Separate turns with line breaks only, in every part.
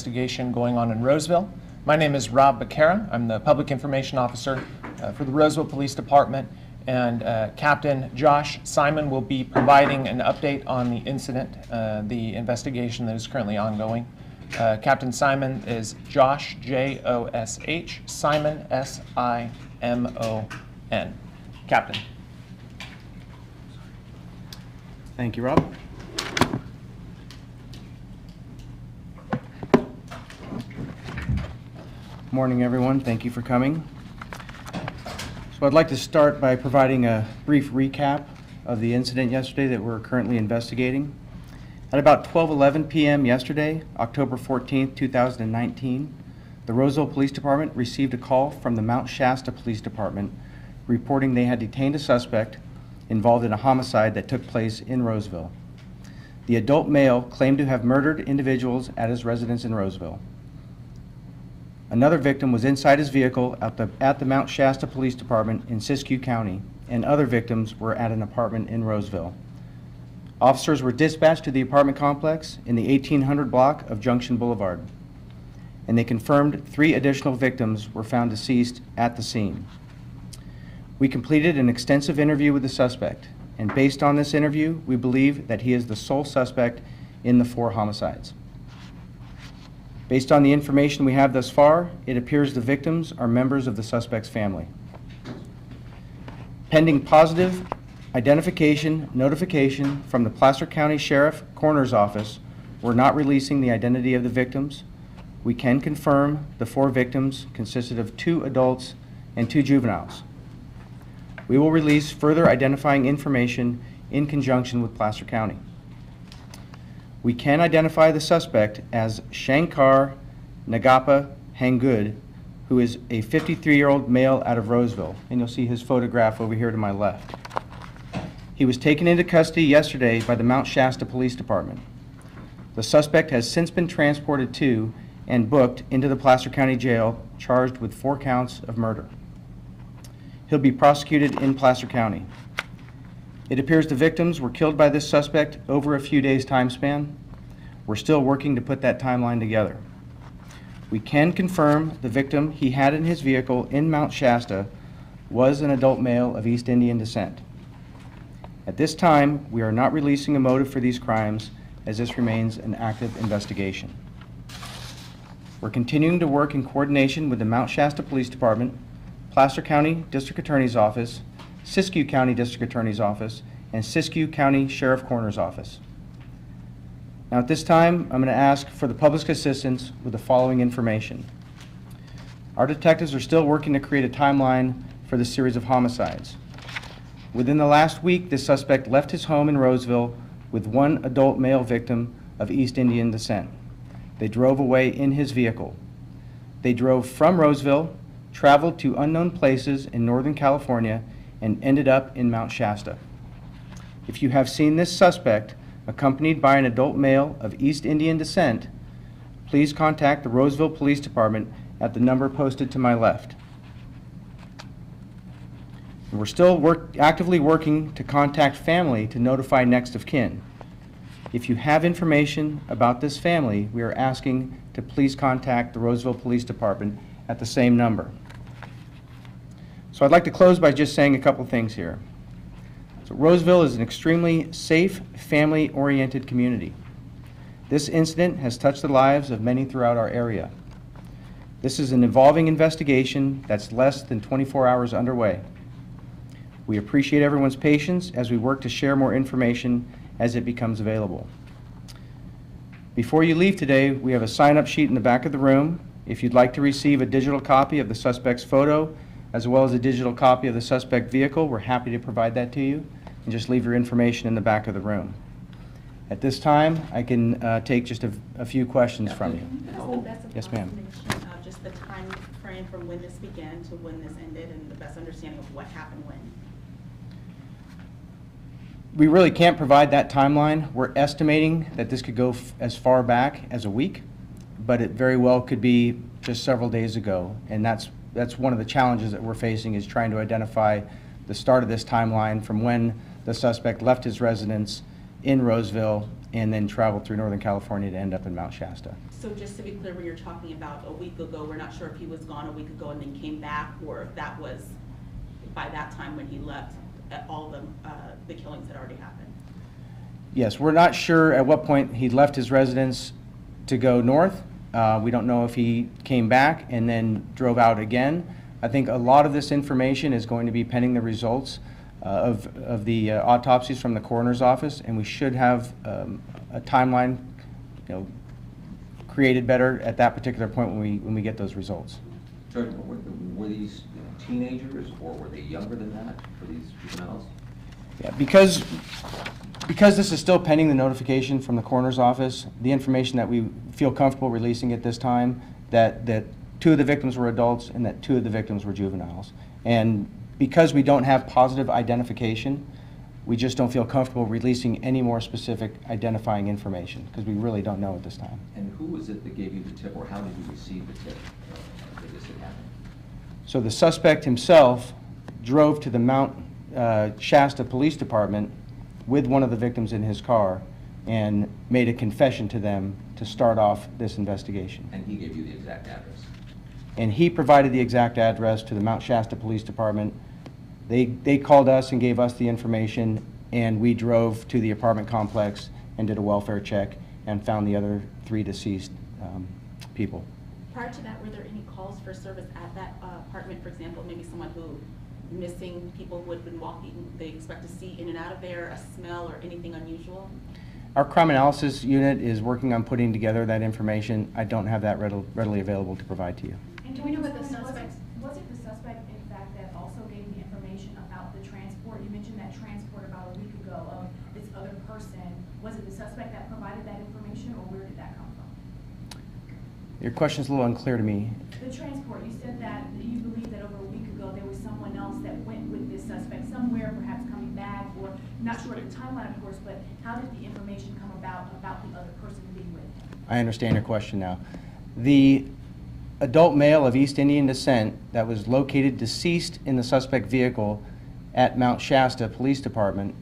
Investigation going on in Roseville. My name is Rob Becerra. I'm the Public Information Officer for the Roseville Police Department, and Captain Josh Simon will be providing an update on the incident, the investigation that is currently ongoing. Captain Simon is Josh, J-O-S-H, Simon, S-I-M-O-N. Captain.
Thank you, Rob. Morning, everyone. Thank you for coming. So I'd like to start by providing a brief recap of the incident yesterday that we're currently investigating. At about 12:11 p.m. yesterday, October 14th, 2019, the Roseville Police Department received a call from the Mount Shasta Police Department reporting they had detained a suspect involved in a homicide that took place in Roseville. The adult male claimed to have murdered individuals at his residence in Roseville. Another victim was inside his vehicle at the Mount Shasta Police Department in Siskiyou County, and other victims were at an apartment in Roseville. Officers were dispatched to the apartment complex in the 1800 block of Junction Boulevard, and they confirmed 3 additional victims were found deceased at the scene. We completed an extensive interview with the suspect, and based on this interview, we believe that he is the sole suspect in the 4 homicides. Based on the information we have thus far, it appears the victims are members of the suspect's family. Pending positive identification notification from the Placer County Sheriff Coroner's Office, we're not releasing the identity of the victims. We can confirm the 4 victims consisted of 2 adults and 2 juveniles. We will release further identifying information in conjunction with Placer County. We can identify the suspect as Shankar Nagappa Hanggood, who is a 53-year-old male out of Roseville, and you'll see his photograph over here to my left. He was taken into custody yesterday by the Mount Shasta Police Department. The suspect has since been transported to and booked into the Placer County Jail, charged with 4 counts of murder. He'll be prosecuted in Placer County. It appears the victims were killed by this suspect over a few days' time span. We're still working to put that timeline together. We can confirm the victim he had in his vehicle in Mount Shasta was an adult male of East Indian descent. At this time, we are not releasing a motive for these crimes, as this remains an active investigation. We're continuing to work in coordination with the Mount Shasta Police Department, Placer County District Attorney's Office, Siskiyou County District Attorney's Office, and Siskiyou County Sheriff Coroner's Office. Now at this time, I'm going to ask for the public's assistance with the following information. Our detectives are still working to create a timeline for this series of homicides. Within the last week, this suspect left his home in Roseville with 1 adult male victim of East Indian descent. They drove away in his vehicle. They drove from Roseville, traveled to unknown places in Northern California, and ended up in Mount Shasta. If you have seen this suspect accompanied by an adult male of East Indian descent, please contact the Roseville Police Department at the number posted to my left. And we're still actively working to contact family to notify next of kin. If you have information about this family, we are asking to please contact the Roseville Police Department at the same number. So I'd like to close by just saying a couple things here. So Roseville is an extremely safe, family-oriented community. This incident has touched the lives of many throughout our area. This is an evolving investigation that's less than 24 hours underway. We appreciate everyone's patience as we work to share more information as it becomes available. Before you leave today, we have a sign-up sheet in the back of the room. If you'd like to receive a digital copy of the suspect's photo, as well as a digital copy of the suspect vehicle, we're happy to provide that to you, and just leave your information in the back of the room. At this time, I can take just a few questions from you. Yes, ma'am.
Just the time frame from when this began to when this ended, and the best understanding of what happened when.
We really can't provide that timeline. We're estimating that this could go as far back as a week, but it very well could be just several days ago, and that's one of the challenges that we're facing, is trying to identify the start of this timeline from when the suspect left his residence in Roseville and then traveled through Northern California to end up in Mount Shasta.
So just to be clear, when you're talking about a week ago, we're not sure if he was gone a week ago and then came back, or if that was by that time when he left, all the killings had already happened.
Yes, we're not sure at what point he left his residence to go north. We don't know if he came back and then drove out again. I think a lot of this information is going to be pending the results of the autopsies from the coroner's office, and we should have a timeline, created better at that particular point when we get those results.
Judge, were these teenagers, or were they younger than that for these juveniles?
Yeah, because this is still pending the notification from the coroner's office, the information that we feel comfortable releasing at this time, that 2 of the victims were adults and that 2 of the victims were juveniles. And because we don't have positive identification, we just don't feel comfortable releasing any more specific identifying information, because we really don't know at this time.
And who was it that gave you the tip, or how did you receive the tip that this had happened?
So the suspect himself drove to the Mount Shasta Police Department with one of the victims in his car and made a confession to them to start off this investigation.
And he gave you the exact address?
And he provided the exact address to the Mount Shasta Police Department. They called us and gave us the information, and we drove to the apartment complex and did a welfare check and found the other 3 deceased people.
Prior to that, were there any calls for service at that apartment? For example, maybe someone who missing people who had been walking, they expect to see in and out of there, a smell or anything unusual?
Our crime analysis unit is working on putting together that information. I don't have that readily available to provide to you.
And do we know what the suspect, was it the suspect, in fact, that also gave the information about the transport? You mentioned that transport about a week ago of this other person. Was it the suspect that provided that information, or where did that come from?
Your question's a little unclear to me.
The transport, you said that you believe that over a week ago there was someone else that went with this suspect somewhere, perhaps coming back, or not sure of the timeline, of course, but how did the information come about the other person being with him?
I understand your question now. The adult male of East Indian descent that was located deceased in the suspect vehicle at Mount Shasta Police Department,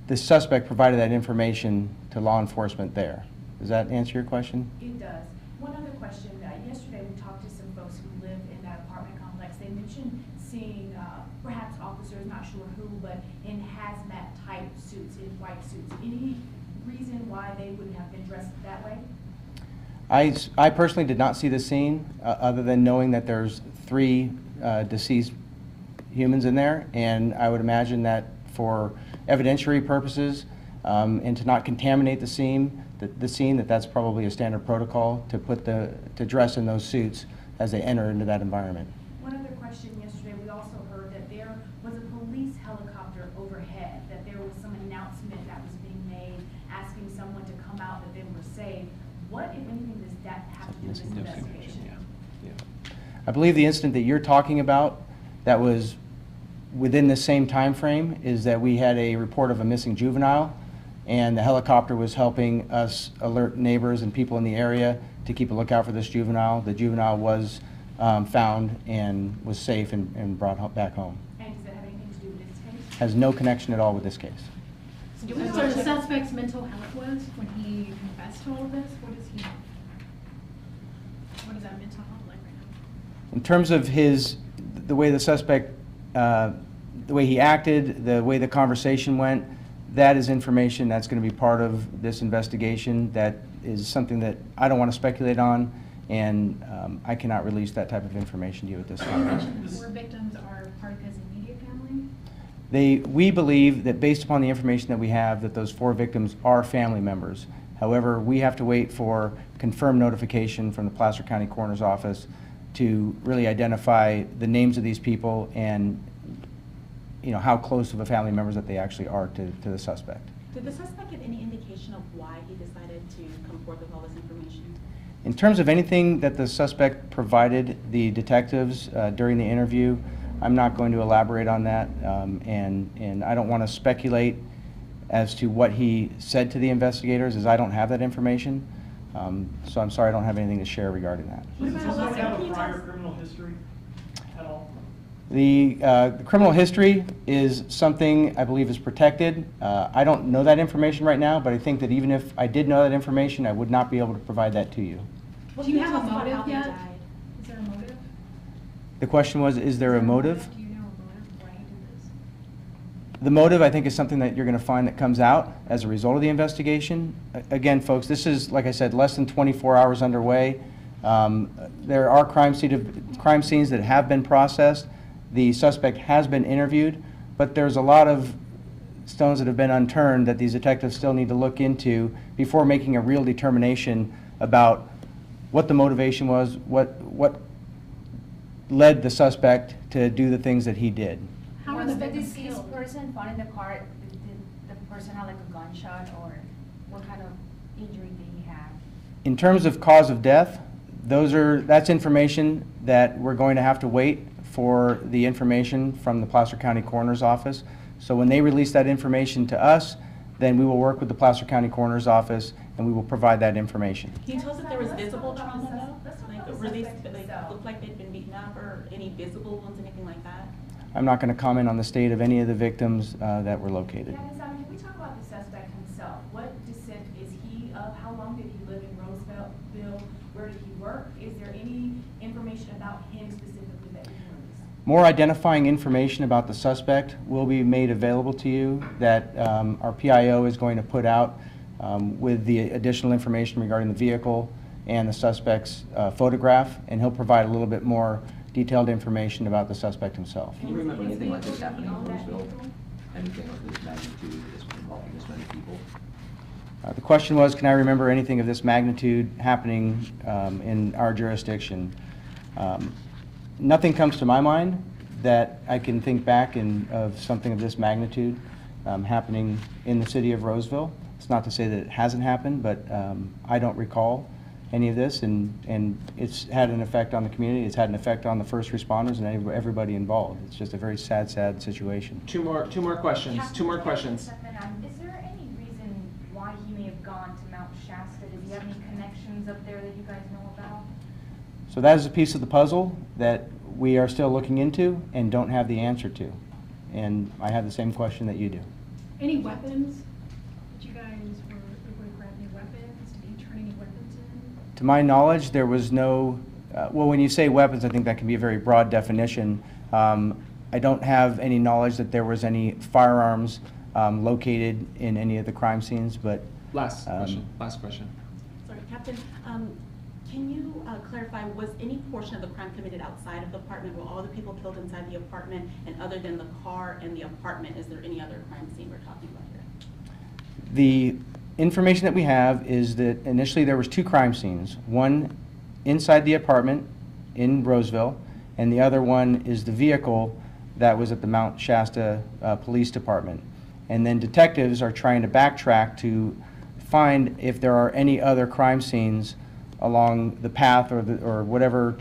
the suspect provided that information to law enforcement there. Does that answer your question?
It does. One other question. Yesterday we talked to some folks who live in that apartment complex. They mentioned seeing perhaps officers, not sure who, but in hazmat type suits, in white suits. Any reason why they wouldn't have been dressed that way?
I personally did not see the scene, other than knowing that there's 3 deceased humans in there, and I would imagine that for evidentiary purposes and to not contaminate the scene, that's probably a standard protocol to dress in those suits as they enter into that environment.
One other question. Yesterday we also heard that there was a police helicopter overhead, that there was some announcement that was being made asking someone to come out, that they were saved. What, if anything, does that have to do with this investigation?
I believe the incident that you're talking about that was within the same time frame is that we had a report of a missing juvenile, and the helicopter was helping us alert neighbors and people in the area to keep a lookout for this juvenile. The juvenile was found and was safe and brought back home.
And does that have anything to do with this case?
Has no connection at all with this case.
Do we know what the suspect's mental health was when he confessed to all of this? What is that mental health like right now?
In terms of the way the suspect, the way he acted, the way the conversation went, that is information that's going to be part of this investigation. That is something that I don't want to speculate on, and I cannot release that type of information to you at this time.
The 4 victims are part of his immediate family?
We believe that based upon the information that we have, that those 4 victims are family members. However, we have to wait for confirmed notification from the Placer County Coroner's Office to really identify the names of these people and how close of a family members that they actually are to the suspect.
Did the suspect give any indication of why he decided to come forth with all this information?
In terms of anything that the suspect provided the detectives during the interview, I'm not going to elaborate on that, and I don't want to speculate as to what he said to the investigators, as I don't have that information. So I'm sorry I don't have anything to share regarding that.
Does this suspect have a prior criminal history at all?
The criminal history is something I believe is protected. I don't know that information right now, but I think that even if I did know that information, I would not be able to provide that to you.
Well,
Do you
can
have a
talk about
motive
how they
yet?
died?
Is there a motive?
The question was, is there a motive?
Do you know a motive why he did this?
The motive, I think, is something that you're going to find that comes out as a result of the investigation. Again, folks, this is, like I said, less than 24 hours underway. There are crime scenes that have been processed. The suspect has been interviewed, but there's a lot of stones that have been unturned that these detectives still need to look into before making a real determination about what the motivation was, what led the suspect to do the things that he did.
How are
Was
the
the
victims
deceased
killed?
person found in the car, did the person have like a gunshot, or what kind of injury did he have?
In terms of cause of death, that's information that we're going to have to wait for the information from the Placer County Coroner's Office. So when they release that information to us, then we will work with the Placer County Coroner's Office and we will provide that information.
Can you tell us if there was
Let's
visible
talk about
trauma
the sus- let's talk
though? Like,
about the
were they,
suspect himself.
looked like they'd been beaten up, or any visible ones, anything like that?
I'm not going to comment on the state of any of the victims that were located.
Captain Simon, can we talk about the suspect himself? What descent is he of? How long did he live in Roseville? Where did he work? Is there any information about him specifically that you released?
More identifying information about the suspect will be made available to you that our PIO is going to put out with the additional information regarding the vehicle and the suspect's photograph, and he'll provide a little bit more detailed information about the suspect himself.
Can you remember
Is
anything like
he
this happening in
on that
Roseville?
vehicle?
Anything of this magnitude, involving this many people?
The question was, can I remember anything of this magnitude happening in our jurisdiction? Nothing comes to my mind that I can think back of something of this magnitude happening in the city of Roseville. It's not to say that it hasn't happened, but I don't recall any of this, and it's had an effect on the community. It's had an effect on the first responders and everybody involved. It's just a very sad, sad situation.
Two more questions. Two more questions.
Is there any reason why he may have gone to Mount Shasta? Does he have any connections up there that you guys know about?
So that is a piece of the puzzle that we are still looking into and don't have the answer to. And I have the same question that you do.
Any weapons? Did you guys were able to grab any weapons? Did he turn any weapons in?
To my knowledge, there was no, well, when you say weapons, I think that can be a very broad definition. I don't have any knowledge that there was any firearms located in any of the crime scenes, but
Last question.
Sorry, Captain, can you clarify, was any portion of the crime committed outside of the apartment? Were all the people killed inside the apartment? And other than the car and the apartment, is there any other crime scene we're talking about here?
the information that we have is that initially there was two crime scenes. One inside the apartment in Roseville, and the other one is the vehicle that was at the Mount Shasta Police Department. And then detectives are trying to backtrack to find if there are any other crime scenes along the path or whatever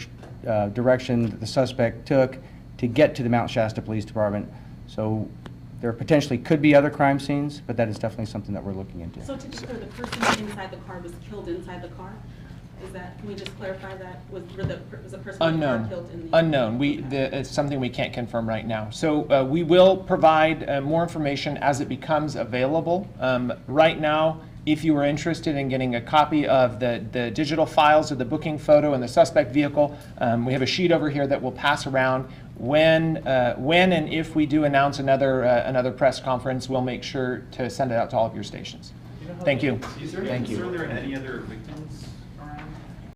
direction that the suspect took to get to the Mount Shasta Police Department. So there potentially could be other crime scenes, but that is definitely something that we're looking into.
So to be clear, the person inside the car was killed inside the car? Is that, can we just clarify that? Was the person in the car killed in the?
Unknown. It's something we can't confirm right now. So we will provide more information as it becomes available. Right now, if you are interested in getting a copy of the digital files of the booking photo and the suspect vehicle, we have a sheet over here that we'll pass around. When and if we do announce another press conference, we'll make sure to send it out to all of your stations. Thank you.
Is there any concern there are any other victims